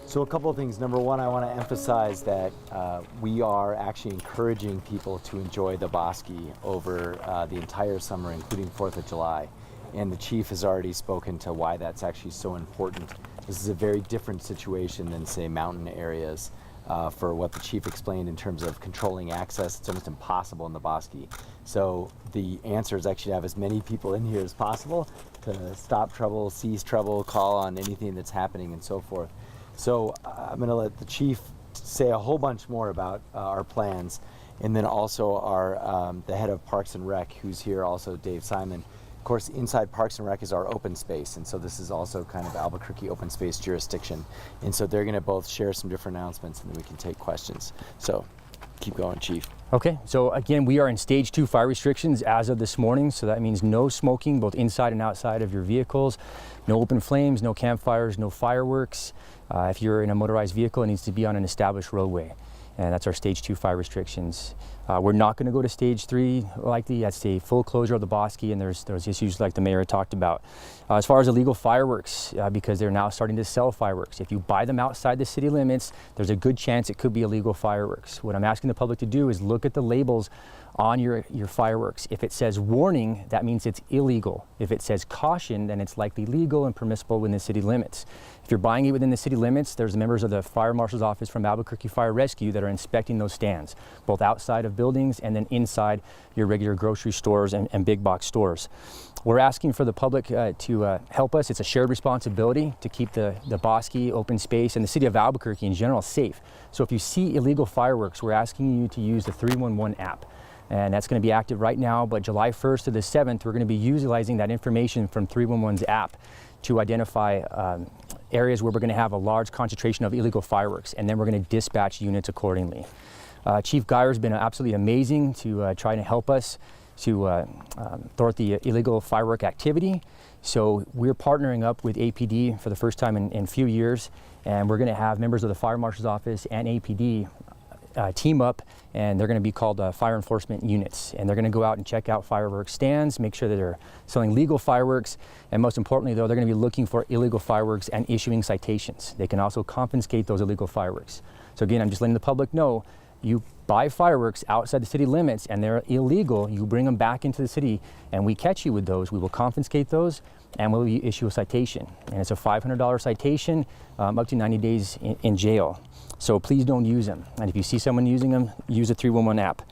So a couple of things. Number one, I want to emphasize that we are actually encouraging people to enjoy the Bosque over the entire summer, including 4th of July. And the chief has already spoken to why that's actually so important. This is a very different situation than, say, mountain areas. For what the chief explained in terms of controlling access, it's almost impossible in the Bosque. So the answer is actually to have as many people in here as possible to stop trouble, seize trouble, call on anything that's happening, and so forth. So I'm going to let the chief say a whole bunch more about our plans, and then also our the head of Parks and Rec, who's here also, Dave Simon. Of course, inside Parks and Rec is our open space, and so this is also kind of Albuquerque open space jurisdiction. And so they're going to both share some different announcements, and then we can take questions. So keep going, Chief. Okay, so again, we are in stage 2 fire restrictions as of this morning. So that means no smoking, both inside and outside of your vehicles, no open flames, no campfires, no fireworks. If you're in a motorized vehicle, it needs to be on an established roadway. And that's our stage 2 fire restrictions. We're not going to go to stage 3 likely. That's a full closure of the Bosque, and there's issues like the mayor talked about. As far as illegal fireworks, because they're now starting to sell fireworks. If you buy them outside the city limits, there's a good chance it could be illegal fireworks. What I'm asking the public to do is look at the labels on your fireworks. If it says warning, that means it's illegal. If it says caution, then it's likely legal and permissible within the city limits. If you're buying it within the city limits, there's members of the fire marshal's office from Albuquerque Fire Rescue that are inspecting those stands, both outside of buildings and then inside your regular grocery stores and big box stores. We're asking for the public to help us. It's a shared responsibility to keep the Bosque, open space, and the city of Albuquerque in general safe. So if you see illegal fireworks, we're asking you to use the 311 app. And that's going to be active right now, but July 1st to the 7th, we're going to be utilizing that information from 311's app to identify areas where we're going to have a large concentration of illegal fireworks, and then we're going to dispatch units accordingly. Chief Geyer has been absolutely amazing to try to help us to thwart the illegal firework activity. So we're partnering up with APD for the first time in a few years, and we're going to have members of the Fire Marshal's Office and APD team up, and they're going to be called fire enforcement units, and they're going to go out and check out fireworks stands, make sure that they're selling legal fireworks, and most importantly though, they're going to be looking for illegal fireworks and issuing citations. They can also confiscate those illegal fireworks. So again, I'm just letting the public know, you buy fireworks outside the city limits and they're illegal, you bring them back into the city and we catch you with those, we will confiscate those and we'll issue a citation. And it's a $500 citation, up to 90 days in jail. So please don't use them. And if you see someone using them, use the 311 app.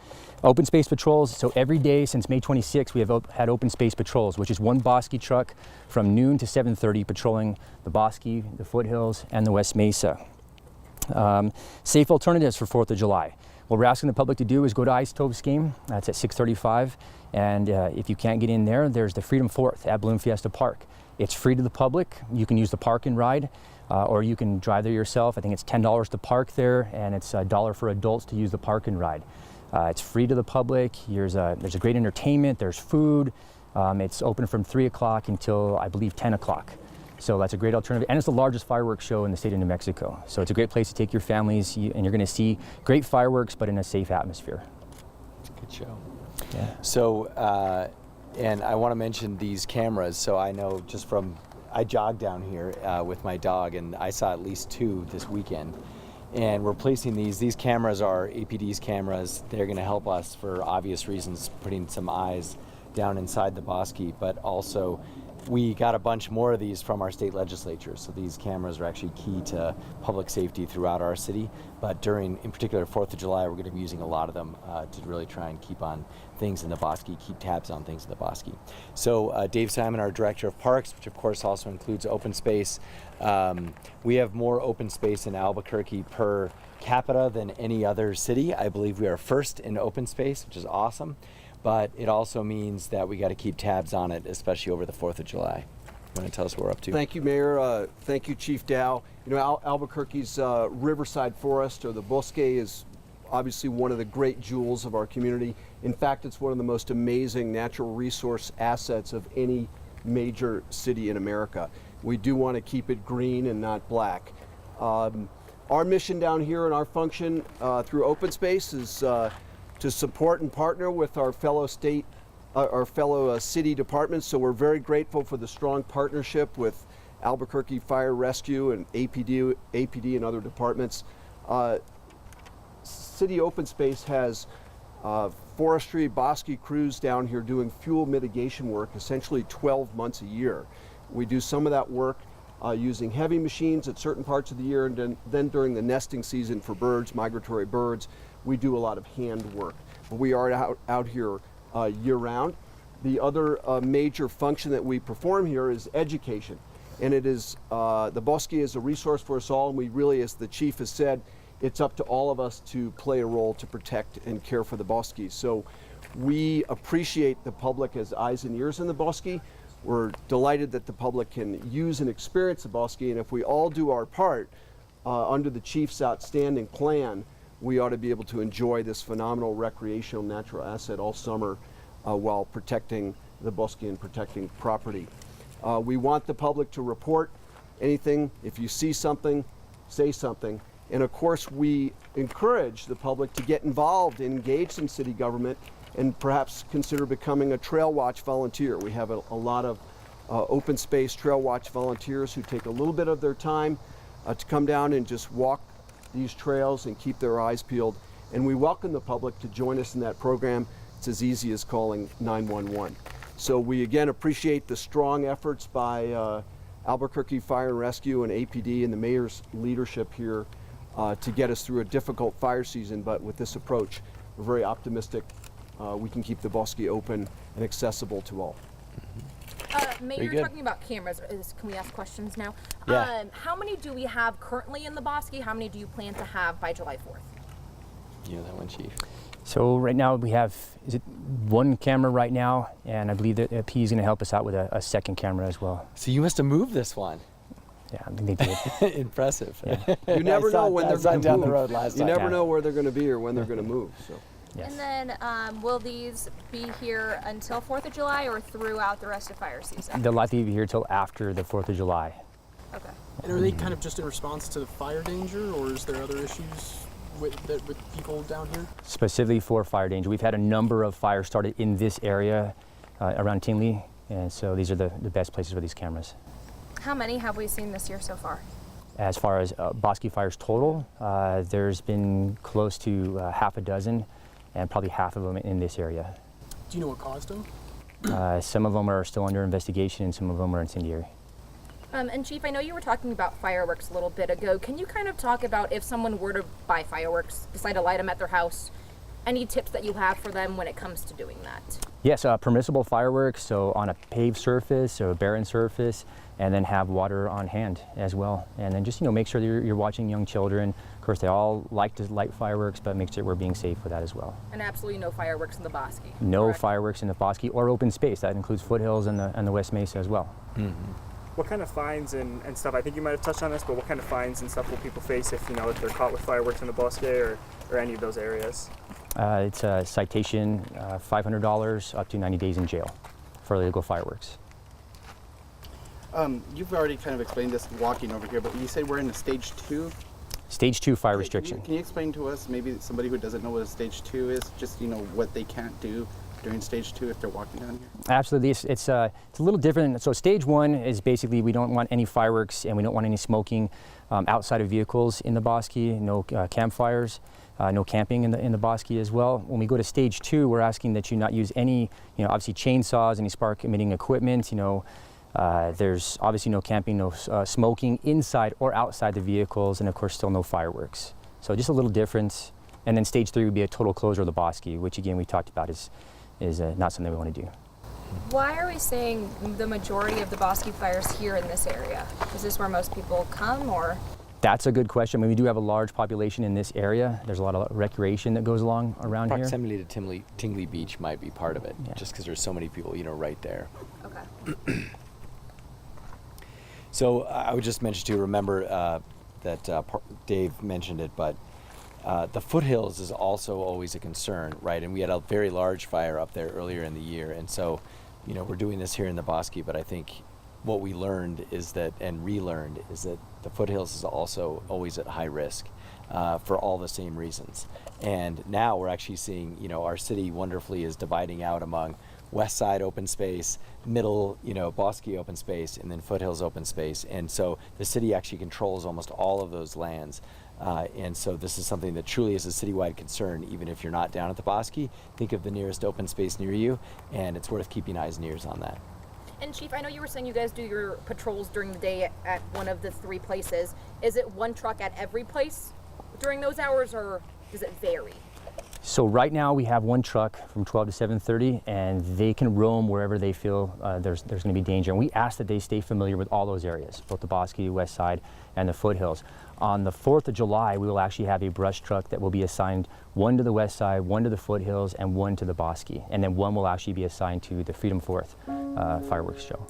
Open space patrols, so every day since May 26, we have had open space patrols, which is one Bosque truck from noon to 7:30 patrolling the Bosque, the foothills, and the West Mesa. Safe alternatives for 4th of July. What we're asking the public to do is go to Ice Tove's game. That's at 6:35. And if you can't get in there, there's the Freedom 4th at Bloom Fiesta Park. It's free to the public. You can use the park and ride, or you can drive there yourself. I think it's $10 to park there, and it's $1 for adults to use the park and ride. It's free to the public. There's a great entertainment. There's food. It's open from 3 o'clock until, I believe, 10 o'clock. So that's a great alternative. And it's the largest fireworks show in the state of New Mexico. So it's a great place to take your families, and you're going to see great fireworks, but in a safe atmosphere. Good show. Yeah. So, and I want to mention these cameras. So I know just from, I jogged down here with my dog, and I saw at least 2 this weekend. And we're placing these cameras are APD's cameras. They're going to help us for obvious reasons, putting some eyes down inside the Bosque, but also we got a bunch more of these from our state legislature. So these cameras are actually key to public safety throughout our city. But during, in particular, 4th of July, we're going to be using a lot of them to really try and keep on things in the Bosque, keep tabs on things in the Bosque. So Dave Simon, our Director of Parks, which of course also includes open space. We have more open space in Albuquerque per capita than any other city. I believe we are first in open space, which is awesome. But it also means that we got to keep tabs on it, especially over the 4th of July. You want to tell us what we're up to? Thank you, Mayor. Thank you, Chief Dow. You know, Albuquerque's Riverside Forest, or the Bosque, is obviously one of the great jewels of our community. In fact, it's one of the most amazing natural resource assets of any major city in America. We do want to keep it green and not black. Our mission down here and our function through open space is to support and partner with our fellow city departments. So we're very grateful for the strong partnership with Albuquerque Fire Rescue and APD and other departments. City Open Space has forestry, bosque crews down here doing fuel mitigation work essentially 12 months a year. We do some of that work using heavy machines at certain parts of the year, and then during the nesting season for birds, migratory birds, we do a lot of hand work. But we are out here year-round. The other major function that we perform here is education. And it is, the bosque is a resource for us all, and we really, as the chief has said, it's up to all of us to play a role to protect and care for the bosque. So we appreciate the public as eyes and ears in the bosque. We're delighted that the public can use and experience the bosque, and if we all do our part under the chief's outstanding plan, we ought to be able to enjoy this phenomenal recreational natural asset all summer while protecting the bosque and protecting property. We want the public to report anything. If you see something, say something. And of course, we encourage the public to get involved and engaged in city government and perhaps consider becoming a Trail Watch volunteer. We have a lot of open space Trail Watch volunteers who take a little bit of their time to come down and just walk these trails and keep their eyes peeled. And we welcome the public to join us in that program. It's as easy as calling 911. So we again appreciate the strong efforts by Albuquerque Fire and Rescue and APD and the mayor's leadership here to get us through a difficult fire season, but with this approach, we're very optimistic we can keep the bosque open and accessible to all. Mayor, you're talking about cameras. Can we ask questions now? Yeah. How many do we have currently in the bosque? How many do you plan to have by July 4th? You know that one, Chief? So right now we have, is it one camera right now? And I believe that P is going to help us out with a second camera as well. So you must have moved this one. Yeah, I think they did. Impressive. Yeah. You never know when they're going to down move. the road last You time. never know where they're going to be or when they're going to move. So. Yes. And then will these be here until 4th of July or throughout the rest of fire season? They'll likely be here till after the 4th of July. Okay. And are they kind of just in response to the fire danger, or is there other issues with people down here? Specifically for fire danger. We've had a number of fires started in this area around Tinley, and so these are the best places for these cameras. How many have we seen this year so far? As far as bosque fires total, there's been close to half a dozen, and probably half of them in this area. Do you know what caused them? Some of them are still under investigation, and some of them are incendiary. And Chief, I know you were talking about fireworks a little bit ago. Can you kind of talk about if someone were to buy fireworks, decide to light them at their house, any tips that you have for them when it comes to doing that? Yes, permissible fireworks, so on a paved surface or a barren surface, and then have water on hand as well. And then just, make sure that you're watching young children. Of course, they all like to light fireworks, but make sure we're being safe with that as well. And absolutely no fireworks in the bosque. No correct? fireworks in the bosque or open space. That includes foothills and the West Mesa as well. Mm-hmm. What kind of fines and stuff, I think you might have touched on this, but what kind of fines and stuff will people face if, if they're caught with fireworks in the bosque or any of those areas? It's a citation, $500 up to 90 days in jail for illegal fireworks. You've already kind of explained this walking over here, but you say we're in a stage 2? Stage 2 fire restriction. Can you explain to us, maybe somebody who doesn't know what a stage 2 is, just what they can't do during stage 2 if they're walking down here? Absolutely, it's a little different. So stage 1 is basically we don't want any fireworks and we don't want any smoking outside of vehicles in the bosque. No campfires, no camping in the bosque as well. When we go to stage 2, we're asking that you not use any, obviously chainsaws, any spark emitting equipment. There's obviously no camping, no smoking inside or outside the vehicles, and of course still no fireworks. So just a little difference. And then stage 3 would be a total closure of the bosque, which again we talked about is not something we want to do. Why are we seeing the majority of the bosque fires here in this area? Is this where most people come, or? That's a good question. I mean, we do have a large population in this area. There's a lot of recreation that goes along around here. Proximity to Tingley Beach might be part of it, just because there's so many people, right there. Okay. So I would just mention too, remember that Dave mentioned it, but the foothills is also always a concern, right? And we had a very large fire up there earlier in the year. And so, we're doing this here in the bosque, but I think what we learned is that, and relearned, is that the foothills is also always at high risk for all the same reasons. And now we're actually seeing, our city wonderfully is dividing out among west side open space, middle, bosque open space, and then foothills open space. And so the city actually controls almost all of those lands. And so this is something that truly is a citywide concern. Even if you're not down at the bosque, think of the nearest open space near you, and it's worth keeping eyes and ears on that. And Chief, I know you were saying you guys do your patrols during the day at one of the 3 places. Is it one truck at every place during those hours, or does it vary? So right now we have one truck from 12 to 7:30, and they can roam wherever they feel there's going to be danger. And we ask that they stay familiar with all those areas, both the Bosque, West Side, and the foothills. On the 4th of July, we will actually have a brush truck that will be assigned one to the West Side, one to the foothills, and one to the Bosque. And then one will actually be assigned to the Freedom 4th fireworks show.